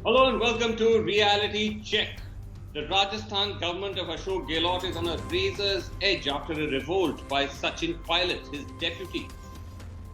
Hello and welcome to Reality Check. The Rajasthan government of Ashok Gehlot is on a razor's edge after a revolt by Sachin Pilot, his deputy.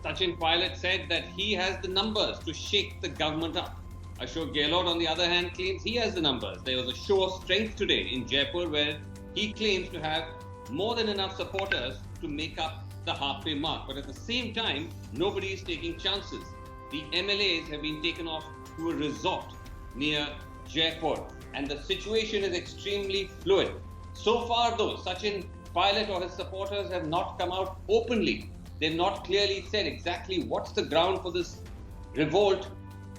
Sachin Pilot said that he has the numbers to shake the government up. Ashok Gehlot, on the other hand, claims he has the numbers. There was a show of strength today in Jaipur where he claims to have more than enough supporters to make up the halfway mark. But at the same time, nobody is taking chances. The MLAs have been taken off to a resort near Jaipur, and the situation is extremely fluid. So far though, Sachin Pilot or his supporters have not come out openly. They've not clearly said exactly what's the ground for this revolt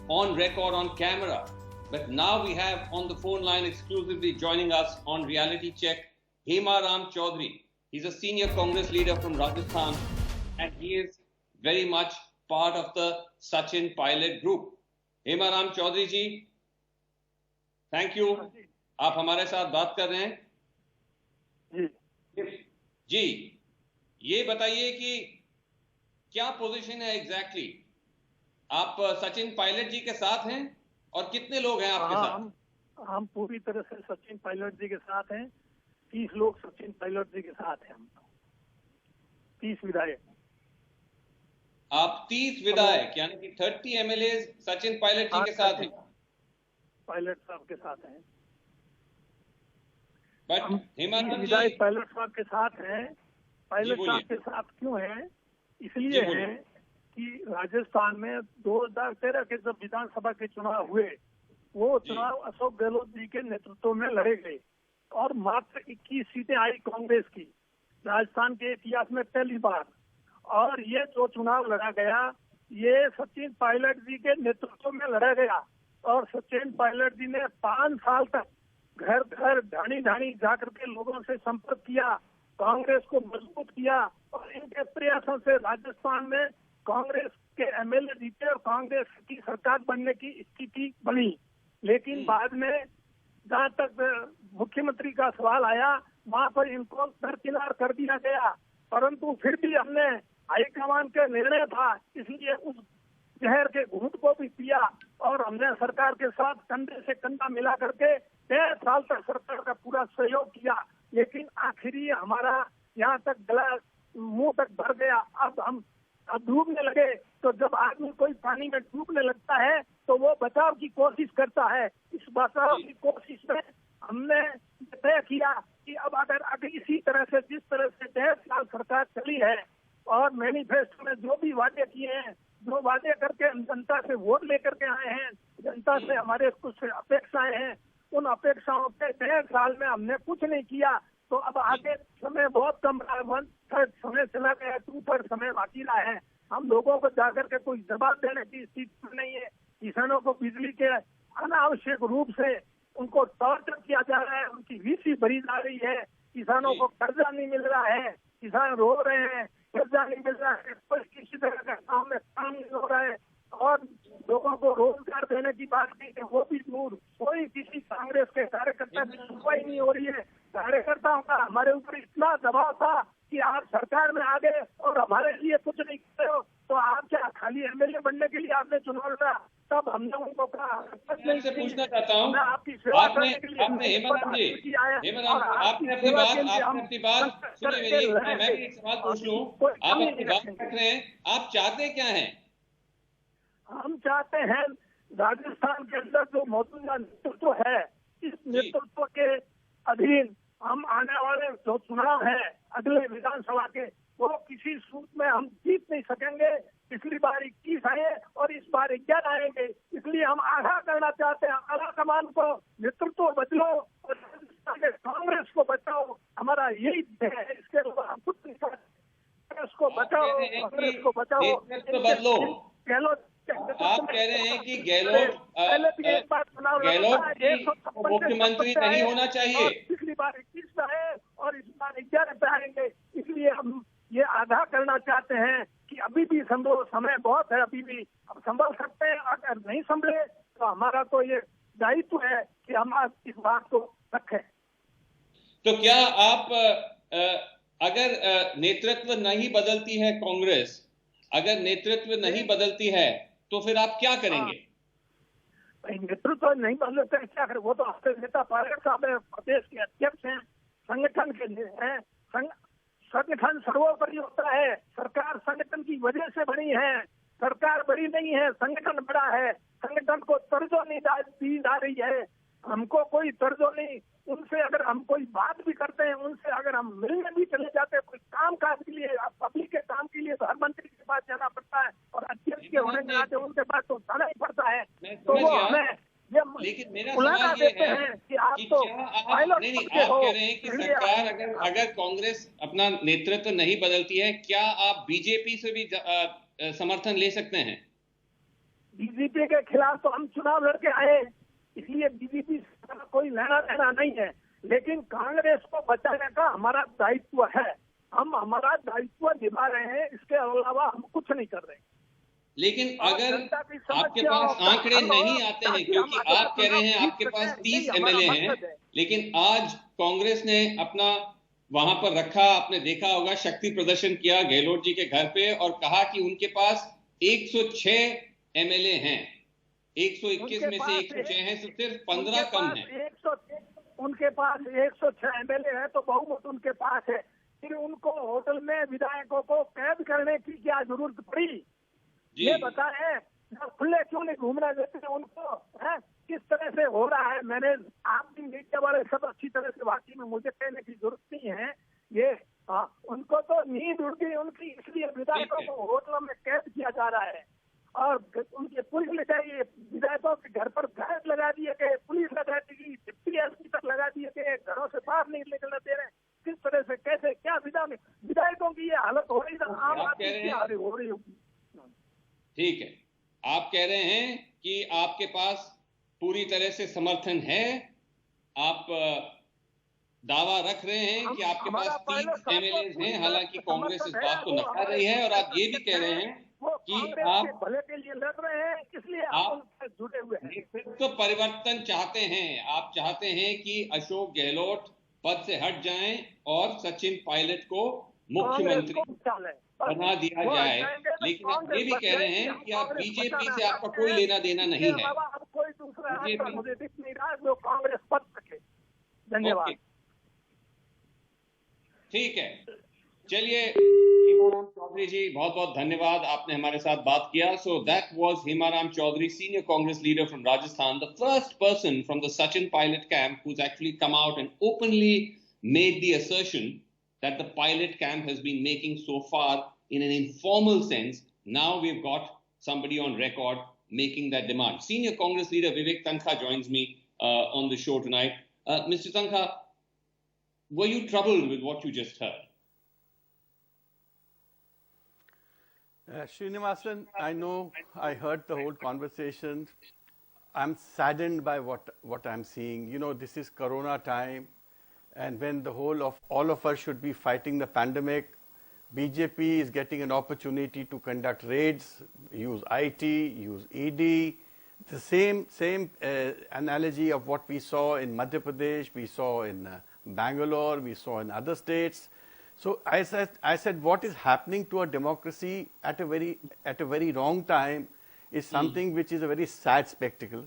on record, on camera. But now we have on the phone line exclusively joining us on Reality Check, Hema Ram Chaudhary. He's a senior Congress leader from Rajasthan and he is very much part of the Sachin Pilot group. Hema Ram Chaudhary ji, thank you, आप हमारे साथ बात कर रहे हैं जी। ये बताइए कि क्या पोजीशन है एग्जैक्टली, आप सचिन पायलट जी के साथ हैं और कितने लोग हैं आपके साथ? हम पूरी तरह से सचिन पायलट जी के साथ हैं। 30 लोग सचिन पायलट जी के साथ हैं। हम 30 विधायक। आप 30 विधायक यानी कि 30 एमएलए सचिन पायलट जी के साथ हैं? पायलट साहब के साथ हैं। बट विधायक पायलट साहब के साथ हैं। पायलट साहब के साथ क्यों हैं? इसलिए है कि राजस्थान में 2013 के जब विधानसभा के चुनाव हुए, वो चुनाव अशोक गहलोत जी के नेतृत्व में लड़े गए और मात्र 21 सीटें आई कांग्रेस की, राजस्थान के इतिहास में पहली बार। और ये जो चुनाव लड़ा गया, ये सचिन पायलट जी के नेतृत्व में लड़ा गया और सचिन पायलट जी ने 5 साल तक घर घर ढाणी ढाणी जाकर के लोगों से संपर्क किया, कांग्रेस को मजबूत किया और इनके प्रयासों से राजस्थान में कांग्रेस के एमएलए जीते और कांग्रेस की सरकार बनने की स्थिति बनी। लेकिन बाद में जहाँ तक मुख्यमंत्री का सवाल आया, वहाँ पर इनको दरकिनार कर दिया गया। परंतु फिर भी हमने हाईकमान का निर्णय था, इसलिए उस जहर के घूंट को भी पिया और हमने सरकार के साथ कंधे से कंधा मिला करके 1.5 साल तक सरकार का पूरा सहयोग किया। लेकिन आखिरी हमारा यहाँ तक गला मुंह तक भर गया। अब डूबने लगे। तो जब आदमी कोई पानी में डूबने लगता है तो वो बचाव की कोशिश करता है। इस बचाव की कोशिश में हमने तय किया कि अब अगर आगे इसी तरह से, जिस तरह से 1.5 साल सरकार चली है और मैनिफेस्टो में जो भी वादे किए हैं, जो वादे करके हम जनता से वोट लेकर के आए हैं, जनता से हमारे कुछ अपेक्षाएं हैं, उन अपेक्षाओं पे 1.5 साल में हमने कुछ नहीं किया। तो अब आगे समय बहुत कम रहा है, 1/3 समय चला गया, 2/3 समय बाकी रहा है। हम लोगों को जाकर के कोई जवाब देने की स्थिति नहीं है। किसानों को बिजली के अनावश्यक रूप से उनको टॉर्चर किया जा रहा है, उनकी वीसी भरी जा रही है, किसानों को कर्जा नहीं मिल रहा है, किसान रो रहे हैं, कर्जा नहीं मिल रहा है, कोई किसी तरह का काम नहीं हो रहा है और लोगों को रोजगार देने की बात की है, वो भी दूर। कोई किसी कांग्रेस के कार्यकर्ता की सुनवाई नहीं हो रही है। कार्यकर्ताओं का हमारे ऊपर इतना दबाव था कि आप सरकार में आ गए और हमारे लिए कुछ नहीं करते हो, तो आप क्या खाली एमएलए बनने के लिए आपने चुनाव लड़ा? तब हमने उनको कहा, आपसे पूछना चाहता हूँ, आपकी सेवा करने के लिए आपने हेमराम जी, आपने अपनी बात सुनिए मेरी, मैं भी एक सवाल पूछ लूं, आप अपनी बात रख रहे हैं, आप चाहते क्या हैं? हम चाहते हैं राजस्थान के अंदर जो मौजूदा नेतृत्व है, इस नेतृत्व के अधीन हम आने वाले जो चुनाव है अगले विधानसभा के, वो किसी सूट में हम जीत नहीं सकेंगे। पिछली बार 21 आए और इस बार 11 आएंगे। इसलिए हम आगाह करना चाहते हैं, आला कमान को नेतृत्व बदलो और कांग्रेस को बचाओ। हमारा यही है, इसके अलावा हम कुछ नहीं चाहते। कांग्रेस को बचाओ, कांग्रेस को बचाओ, बदलो। गहलोत, आप कह रहे हैं कि गहलोत मुख्यमंत्री नहीं होना चाहिए। पिछली बार 21 पे है और इस बार 11 पे आएंगे। इसलिए हम ये आगाह करना चाहते हैं कि अभी भी संभव समय बहुत है, अभी भी हम संभल सकते हैं। अगर नहीं संभले तो हमारा तो ये दायित्व है कि हम आज इस बात को रखें। तो क्या आप अगर नेतृत्व नहीं बदलती है कांग्रेस, अगर नेतृत्व नहीं बदलती है तो फिर आप क्या करेंगे? नेतृत्व तो नहीं बदलते हैं, क्या करें? वो तो हमारे नेता पायलट साहब है, प्रदेश के अध्यक्ष हैं, संगठन के हैं। संगठन सर्वोपरि होता है। सरकार संगठन की वजह से बनी है, सरकार बड़ी नहीं है, संगठन बड़ा है। संगठन को तर्जनी दी जा रही है, हमको कोई तर्जो नहीं। उनसे अगर हम कोई बात भी करते हैं, उनसे अगर हम मिलने भी चले जाते हैं कोई काम काज के लिए, पब्लिक के काम के लिए, तो हर मंत्री के पास जाना पड़ता है, और अध्यक्ष के होने के नाते उनके पास तो जाना ही पड़ता है। तो वो हमें लेकिन मेरा बुलाना सवाल ये देते है हैं कि आप तो आप कह रहे हैं कि सरकार अगर कांग्रेस अपना नेतृत्व नहीं बदलती है, क्या आप बीजेपी से भी समर्थन ले सकते हैं? बीजेपी के खिलाफ तो हम चुनाव लड़के आए, इसलिए बीजेपी से कोई लेना देना नहीं है, लेकिन कांग्रेस को बचाने का हमारा दायित्व है। हम हमारा दायित्व निभा रहे हैं, इसके अलावा हम कुछ नहीं कर रहे। लेकिन अगर आपके पास आंकड़े नहीं आते हैं, क्योंकि आप कह रहे हैं आपके पास 30 एमएलए हैं, लेकिन आज कांग्रेस ने अपना वहां पर रखा, आपने देखा होगा, शक्ति प्रदर्शन किया गहलोत जी के घर पे और कहा कि उनके पास 106 एमएलए हैं। 121 में से 106 हैं, तो सिर्फ 15 कम है। उनके पास 106 एमएलए है तो बहुमत उनके पास है। फिर उनको होटल में विधायकों को कैद करने की क्या जरूरत पड़ी? ये बताएं, खुले क्यों नहीं घूमना देते हैं उनको? है किस तरह से हो रहा है? मैंने आप भी मीडिया वाले सब अच्छी तरह से, वाकई में मुझे कहने की जरूरत नहीं है। ये उनको तो नींद उड़ गई उनकी, इसलिए विधायकों को होटलों में कैद किया जा रहा है, और उनके पुलिस ले जाइए, विधायकों के घर पर गार्ड लगा दिए गए, पुलिस लगा दी गई, डिप्टी एसपी तक लगा दिए गए, घरों से बाहर नहीं निकलने दे रहे। किस तरह से, कैसे, क्या विधायकों की ये हालत हो रही है, आम आदमी की हालत हो रही होगी। ठीक है, आप कह रहे हैं कि आपके पास पूरी तरह से समर्थन है, आप दावा रख रहे हैं कि आपके पास 30 एमएलए हैं, हालांकि कांग्रेस इस बात को नकार रही है, और आप ये भी कह रहे हैं कि आप भले के लिए लड़ रहे हैं, इसलिए आप उनसे जुड़े हुए हैं। नेतृत्व परिवर्तन चाहते हैं, आप चाहते हैं कि अशोक गहलोत पद से हट जाएं और सचिन पायलट को मुख्यमंत्री बना दिया जाए, लेकिन आप ये भी कह रहे हैं कि आप बीजेपी से आपका कोई लेना देना नहीं है। कोई दूसरा मुझे दिख नहीं रहा जो कांग्रेस पद सके। धन्यवाद। ठीक है, चलिए हिमाराम चौधरी जी, बहुत बहुत धन्यवाद, आपने हमारे साथ बात किया। So that was Himaram Chaudhary, senior Congress leader from Rajasthan, the first person from the Sachin Pilot camp who's actually come out and openly made the assertion that the pilot camp has been making so far in an informal sense. Now we've got somebody on record making that demand. Senior Congress leader Vivek Tankha joins me on the show tonight. Mr. Tankha, were you troubled with what you just heard? Srinivasan, I know I heard the whole conversation. I'm saddened by what I'm seeing. You know, this is Corona time. And when the whole of all of us should be fighting the pandemic, BJP is getting an opportunity to conduct raids, use IT, use ED. The same analogy of what we saw in Madhya Pradesh, we saw in Bangalore, we saw in other states. So I said, what is happening to a democracy at a very wrong time is something which is a very sad spectacle.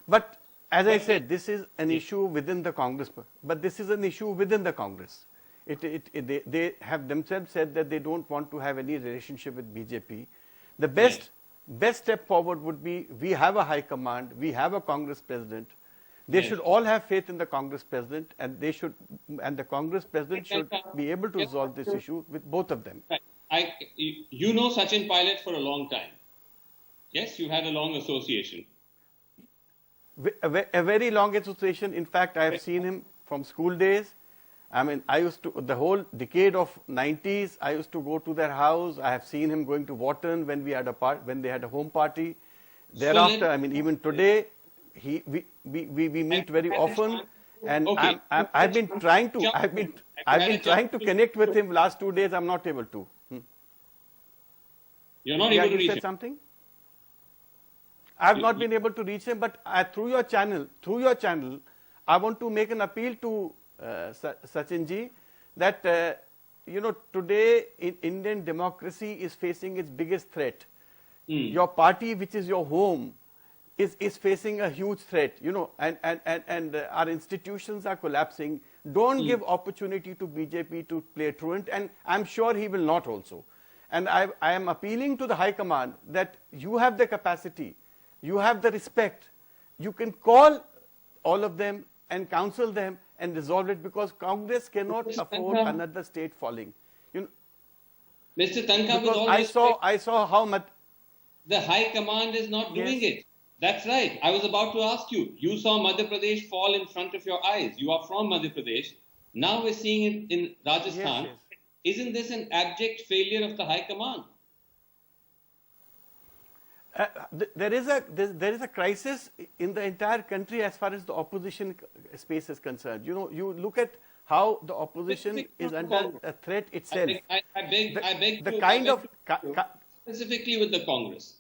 But as I said, this is an issue within the Congress, but this is an issue within the Congress. They have themselves said that they don't want to have any relationship with BJP. The best step forward would be, we have a high command, we have a Congress president. They should all have faith in the Congress president, and the Congress president should be able to resolve this issue with both of them. You know Sachin Pilot for a long time. Yes, you had a long association. A very long association. In fact, I have seen him from school days. I mean, I used to, the whole decade of 90s, I used to go to their house. I have seen him going to Wharton when we had when they had a home party. Thereafter, I mean, even today, we meet very often, and I've been trying to connect with him last 2 days. I'm not able to. You're not able to reach him. Said something? I've not been able to reach him, but through your channel, I want to make an appeal to Sachin ji that today Indian democracy is facing its biggest threat. Your party, which is your home, is facing a huge threat, and our institutions are collapsing. Don't give opportunity to BJP to play truant, and I'm sure he will not also. And I am appealing to the High Command that you have the capacity, you have the respect, you can call all of them and counsel them and resolve it, because Congress cannot afford another state falling. Mr. Tankar, with because all I saw how much the High Command is not doing it. That's right. I was about to ask you. You saw Madhya Pradesh fall in front of your eyes. You are from Madhya Pradesh. Now we're seeing it in Rajasthan. Yes. Isn't this an abject failure of the High Command? There is a crisis in the entire country as far as the opposition space is concerned. You look at how the opposition is under a threat itself. I beg the to, kind of specifically with the Congress.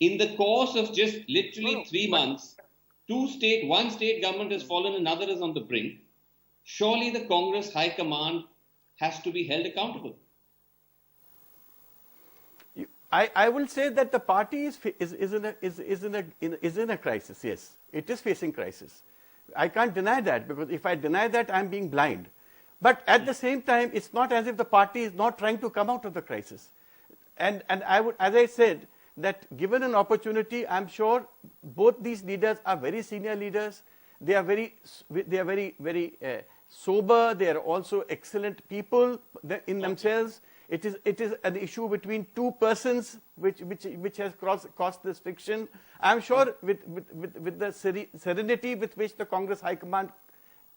In the course of just literally 3 months, one state government has fallen, another is on the brink. Surely the Congress High Command has to be held accountable. I will say that the party is in a crisis. Yes, it is facing crisis. I can't deny that, because if I deny that, I'm being blind. But at the same time, it's not as if the party is not trying to come out of the crisis. And I would, as I said, that given an opportunity, I'm sure both these leaders are very senior leaders. They are very sober. They are also excellent people in themselves. It is an issue between two persons which has caused this friction. I'm sure with the serenity with which the Congress High Command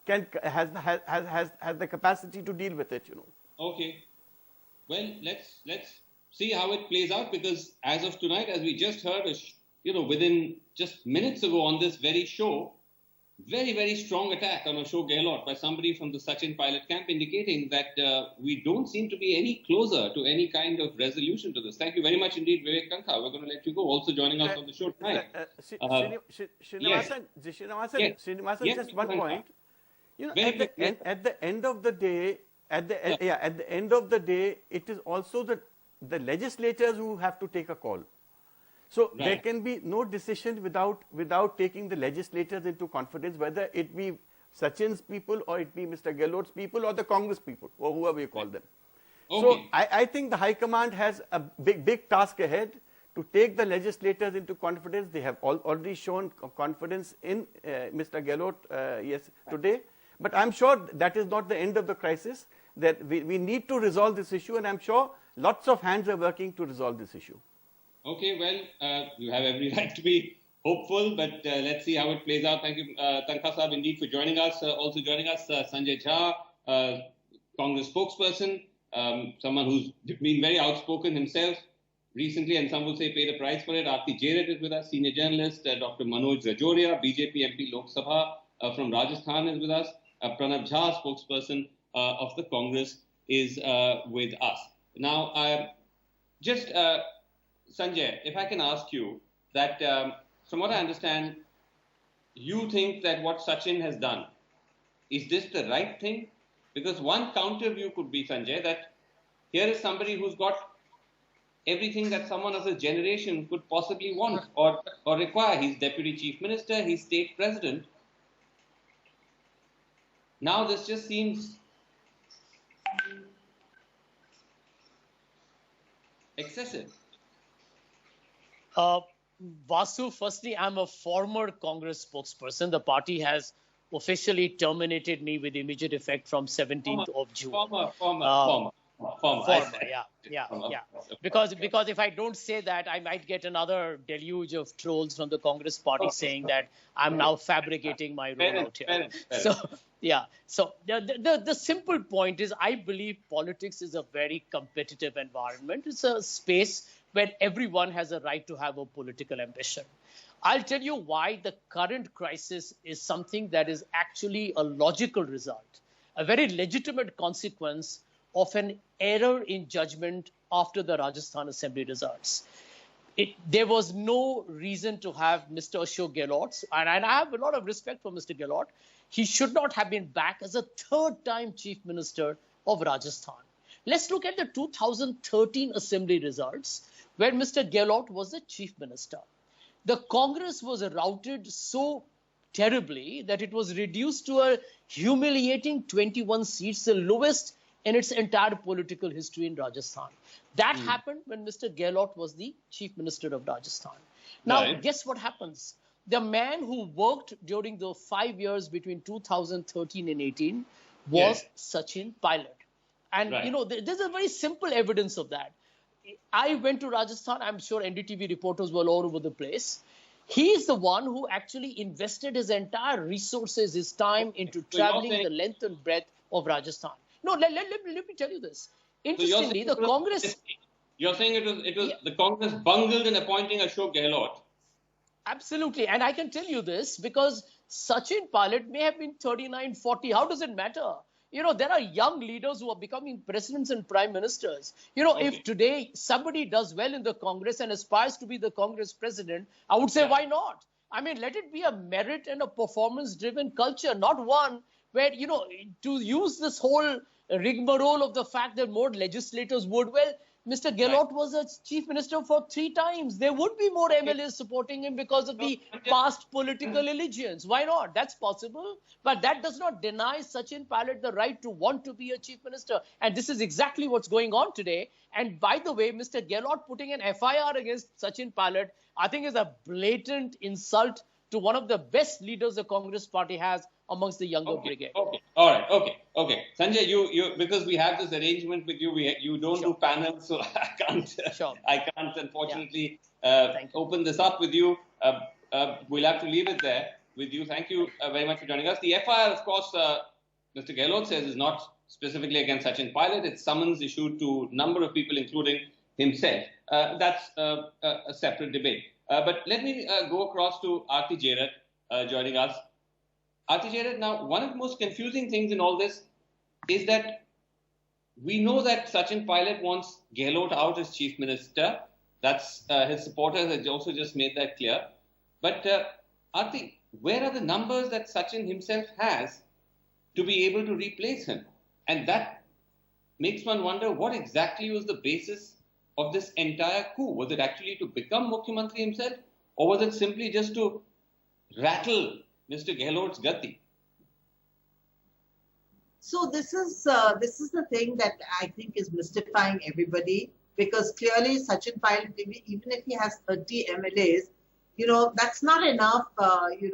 has the capacity to deal with it. Okay. Well, let's see how it plays out, because as of tonight, as we just heard, within just minutes ago on this very show, very, very strong attack on Ashok Gehlot by somebody from the Sachin Pilot camp, indicating that we don't seem to be any closer to any kind of resolution to this. Thank you very much indeed, Vivek Tanka. We're going to let you go. Also joining us on the show tonight. Srinivasan, just one point. At the end of the day, it is also the legislators who have to take a call. So there can be no decision without taking the legislators into confidence, whether it be Sachin's people or it be Mr. Gehlot's people or the Congress people or whoever you call them. Okay. So I think the High Command has a big task ahead to take the legislators into confidence. They have already shown confidence in Mr. Gehlot today. But I'm sure that is not the end of the crisis, that we need to resolve this issue, and I'm sure lots of hands are working to resolve this issue. Okay, well, you have every right to be hopeful, but let's see how it plays out. Thank you, Tanka Sahab, indeed, for joining us. Also joining us, Sanjay Jha, Congress spokesperson, someone who's been very outspoken himself recently, and some will say paid a price for it. Aarti Jared is with us, senior journalist. Dr. Manoj Rajoria, BJP MP Lok Sabha from Rajasthan is with us. Pranav Jha, spokesperson of the Congress, is with us. Now, Sanjay, if I can ask you that, from what I understand, you think that what Sachin has done, is this the right thing? Because one counter view could be, Sanjay, that here is somebody who's got everything that someone of his generation could possibly want or require. He's deputy chief minister, he's state president. Now this just seems excessive. Vasu, firstly, I'm a former Congress spokesperson. The party has officially terminated me with immediate effect from 17th of June. Former. Yeah. Because if I don't say that, I might get another deluge of trolls from the Congress party saying that I'm now fabricating my role out here. So the simple point is, I believe politics is a very competitive environment. It's a space where everyone has a right to have a political ambition. I'll tell you why the current crisis is something that is actually a logical result, a very legitimate consequence of an error in judgment after the Rajasthan Assembly results. There was no reason to have Mr. Ashok Gehlot, and I have a lot of respect for Mr. Gehlot. He should not have been back as a third-time Chief Minister of Rajasthan. Let's look at the 2013 Assembly results, where Mr. Gehlot was the Chief Minister. the Congress was routed so terribly that it was reduced to a humiliating 21 seats, the lowest in its entire political history in Rajasthan. That happened when Mr. Gehlot was the Chief Minister of Rajasthan. Now, guess what happens? The man who worked during the 5 years between 2013 and 18 was Sachin Pilot. And, you know, there's a very simple evidence of that. I went to Rajasthan. I'm sure NDTV reporters were all over the place. He's the one who actually invested his entire resources, his time into traveling the length and breadth of Rajasthan. No, let me tell you this. Interestingly, the Congress... You're saying it was the Congress bungled in appointing Ashok Gehlot. Absolutely. And I can tell you this because Sachin Pilot may have been 39, 40. How does it matter? You know, there are young leaders who are becoming presidents and prime ministers. You know, if today somebody does well in the Congress and aspires to be the Congress president, I would say, why not? I mean, let it be a merit and a performance-driven culture, not one where, you know, to use this whole rigmarole of the fact that more legislators would, well, Mr. Gehlot was a chief minister for 3 times. There would be more MLAs supporting him because of the past political allegiance. Why not? That's possible. But that does not deny Sachin Pilot the right to want to be a chief minister. And this is exactly what's going on today. And by the way, Mr. Gehlot putting an FIR against Sachin Pilot, I think is a blatant insult to one of the best leaders the Congress party has amongst the younger brigade. All right. Okay. Sanjay, you because we have this arrangement with you, you don't do panels, so I can't unfortunately open this up with you. We'll have to leave it there with you. Thank you very much for joining us. The FIR, of course, Mr. Gehlot says is not specifically against Sachin Pilot. It's summons issued to a number of people, including himself. That's a separate debate. But let me go across to Aarti Jarat joining us. Aarti Jarat, now, one of the most confusing things in all this is that we know that Sachin Pilot wants Gehlot out as chief minister. That's his supporters have also just made that clear. But Aarti, where are the numbers that Sachin himself has to be able to replace him? And that makes one wonder what exactly was the basis of this entire coup. Was it actually to become Mukhyamantri himself, or was it simply just to rattle Mr. Gehlot's gatti? So this is the thing that I think is mystifying everybody, because clearly Sachin Pilot, even if he has 30 MLAs, you know, that's not enough. You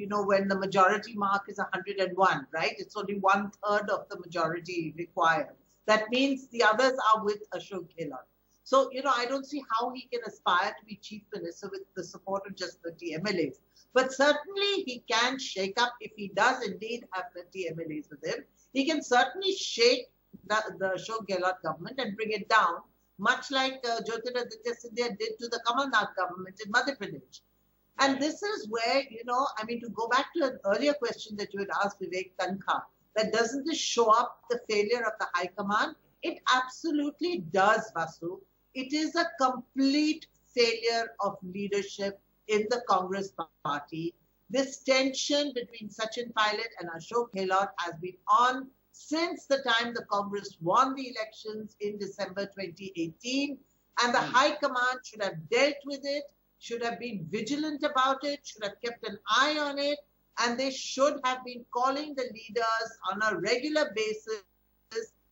know, when the majority mark is 101, right? It's only 1/3 of the majority required. That means the others are with Ashok Gehlot. So, you know, I don't see how he can aspire to be chief minister with the support of just 30 MLAs. But certainly he can shake up, if he does indeed have 30 MLAs with him, he can certainly shake the Ashok Gehlot government and bring it down, much like Jyotiraditya Scindia did to the Kamal Nath government in Madhya Pradesh. And this is where, you know, I mean, to go back to an earlier question that you had asked Vivek Tankha, that doesn't this show up the failure of the High Command? It absolutely does, Vasu. It is a complete failure of leadership in the Congress party. This tension between Sachin Pilot and Ashok Gehlot has been on since the time the Congress won the elections in December 2018. And the High Command should have dealt with it, should have been vigilant about it, should have kept an eye on it, and they should have been calling the leaders on a regular basis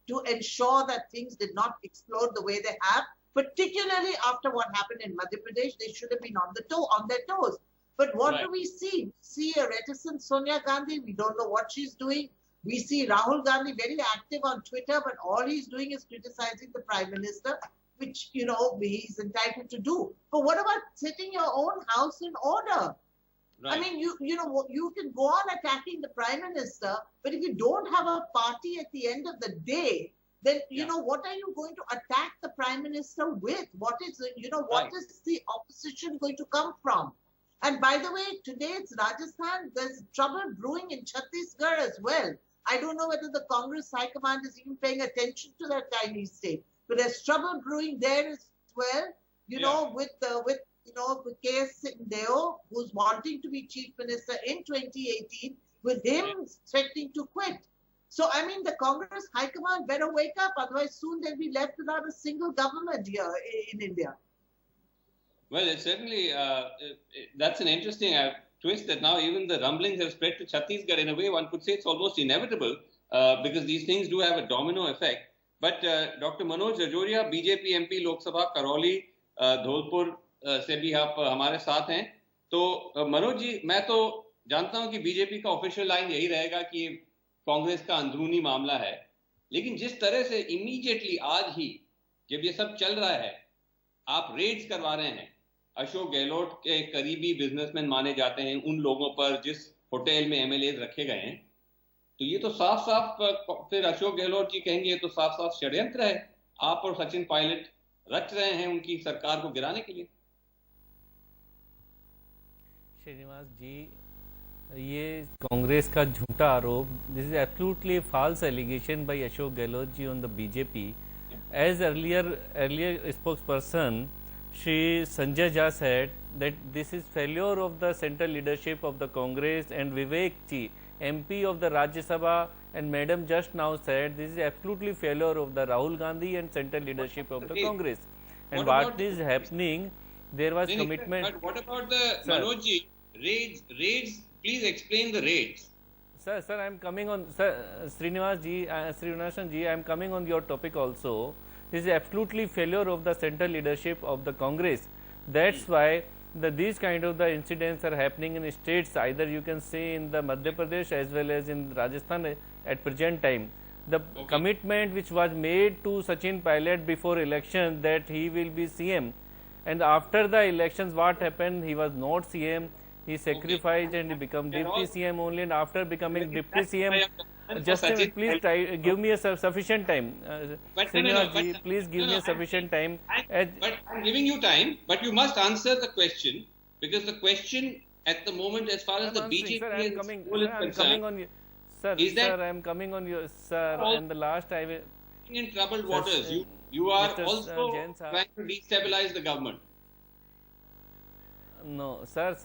to ensure that things did not explode the way they have. Particularly after what happened in Madhya Pradesh, they should have been on their toes. But what do we see? We see a reticent Sonia Gandhi. We don't know what she's doing. We see Rahul Gandhi very active on Twitter, but all he's doing is criticizing the Prime Minister, which, you know, he's entitled to do. But what about setting your own house in order? Right. I mean, you know, you can go on attacking the Prime Minister, but if you don't have a party at the end of the day, then, you know, what are you going to attack the Prime Minister with? What is, you know, what is the opposition going to come from? And by the way, today it's Rajasthan. There's trouble brewing in Chhattisgarh as well. I don't know whether the Congress High Command is even paying attention to that tiny state. But there's trouble brewing there as well, you know, with K.S. Singh Deo, who's wanting to be Chief Minister in 2018, with him expecting to quit. So, I mean, the Congress High Command better wake up, otherwise soon they'll be left without a single government here in India. Well, it's certainly, that's an interesting twist that now even the rumblings have spread to Chhattisgarh. In a way, one could say it's almost inevitable because these things do have a domino effect. But Dr. Manoj Rajoria, BJP MP Lok Sabha, Karoli, Dholpur से भी आप हमारे साथ हैं. तो मनोज जी, मैं तो जानता हूं कि बीजेपी का ऑफिशियल लाइन यही रहेगा कि कांग्रेस का अंदरूनी मामला है, लेकिन जिस तरह से इमीडिएटली आज ही जब ये सब चल रहा है आप रेड्स करवा रहे हैं, अशोक गहलोत के करीबी बिजनेसमैन माने जाते हैं उन लोगों पर जिस होटल में एमएलए रखे गए हैं, तो ये तो साफ साफ फिर अशोक गहलोत जी कहेंगे ये तो साफ साफ षड्यंत्र है, आप और सचिन पायलट रच रहे हैं उनकी सरकार को गिराने के लिए. श्रीनिवास जी, ये कांग्रेस का झूठा आरोप, this is absolutely false allegation by Ashok Gehlot ji on the BJP. As earlier spokesperson Shri Sanjay Jha said that this is failure of the central leadership of the Congress, and Vivek ji, MP of the Rajya Sabha, and Madam just now said this is absolutely failure of the Rahul Gandhi and central leadership of the Congress. And what is happening, there was commitment. But what about the Manoj ji, raids? Please explain the raids. Sir, I am coming on. Sir, Srinivasan ji, I am coming on your topic also. This is absolutely failure of the central leadership of the Congress. That's why these kind of the incidents are happening in states. Either you can say in the Madhya Pradesh as well as in Rajasthan at present time. The commitment which was made to Sachin Pilot before election that he will be CM, and after the elections what happened? He was not CM. He sacrificed and he became deputy CM only, and after becoming deputy CM, just please give me a sufficient time. Please give me a sufficient time. But I'm giving you time, but you must answer the question, because the question at the moment, as far as the BJP is concerned, I am coming on you, sir. And the last I will. In troubled waters, you are also trying to destabilize the government. No, sir,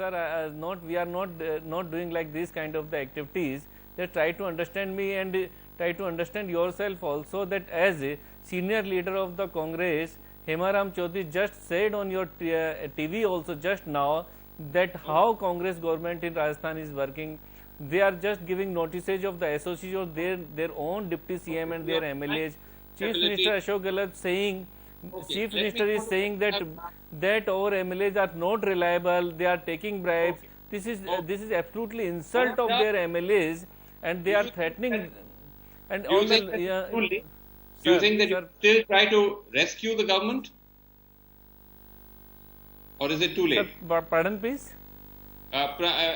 we are not doing like these kind of the activities. Just try to understand me and try to understand yourself also, that as a senior leader of the Congress, Hema Ram Chaudhary just said on your TV also just now that how Congress government in Rajasthan is working. They are just giving notices of the association of their own deputy CM and their MLAs. Chief Minister Ashok Gehlot saying. Chief Minister is saying that our MLAs are not reliable, they are taking bribes. This is absolutely insult of their MLAs, and they are threatening. And do you think that you still try to rescue the government, or is it too late? Sir, pardon, please.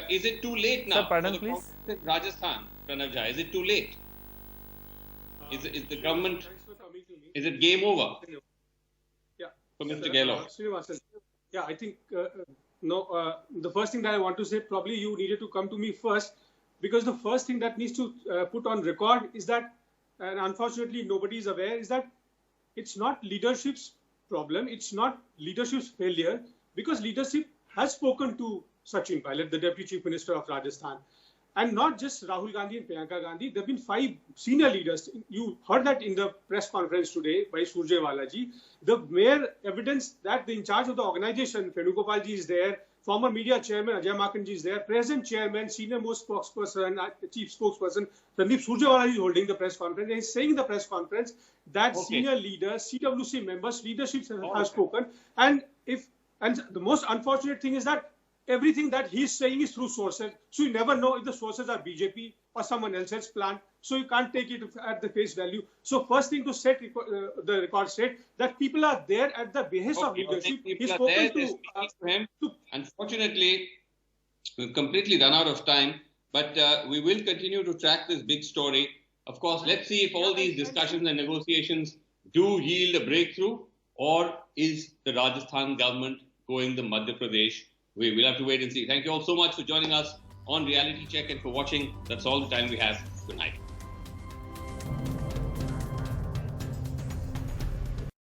Is it too late now? Sir, pardon, please. Rajasthan, Pranav Jha, is it too late? Is the government? Is it game over? For Mr. Gehlot. Yeah, I think the first thing that I want to say, probably you needed to come to me first, because the first thing that needs to put on record is that, and unfortunately nobody is aware, is that it's not leadership's problem, it's not leadership's failure, because leadership has spoken to Sachin Pilot, the Deputy Chief Minister of Rajasthan. And not just Rahul Gandhi and Priyanka Gandhi, there have been 5 senior leaders. You heard that in the press conference today by Surjewala ji. The mere evidence that the in charge of the organization, Venugopal ji is there, former media chairman Ajay Maken ji is there, present chairman, senior most spokesperson, chief spokesperson, Randeep Surjewala ji is holding the press conference. And he's saying in the press conference that senior leaders, CWC members, leadership have spoken. And the most unfortunate thing is that everything that he's saying is through sources. So you never know if the sources are BJP or someone else's plant. So you can't take it at the face value. So first thing to set the record straight, that people are there at the behest of leadership. He's spoken to him. Unfortunately, we've completely run out of time, but we will continue to track this big story. Of course, let's see if all these discussions and negotiations do yield a breakthrough, or is the Rajasthan government going the Madhya Pradesh? We will have to wait and see. Thank you all so much for joining us on Reality Check and for watching. That's all the time we have. Good night.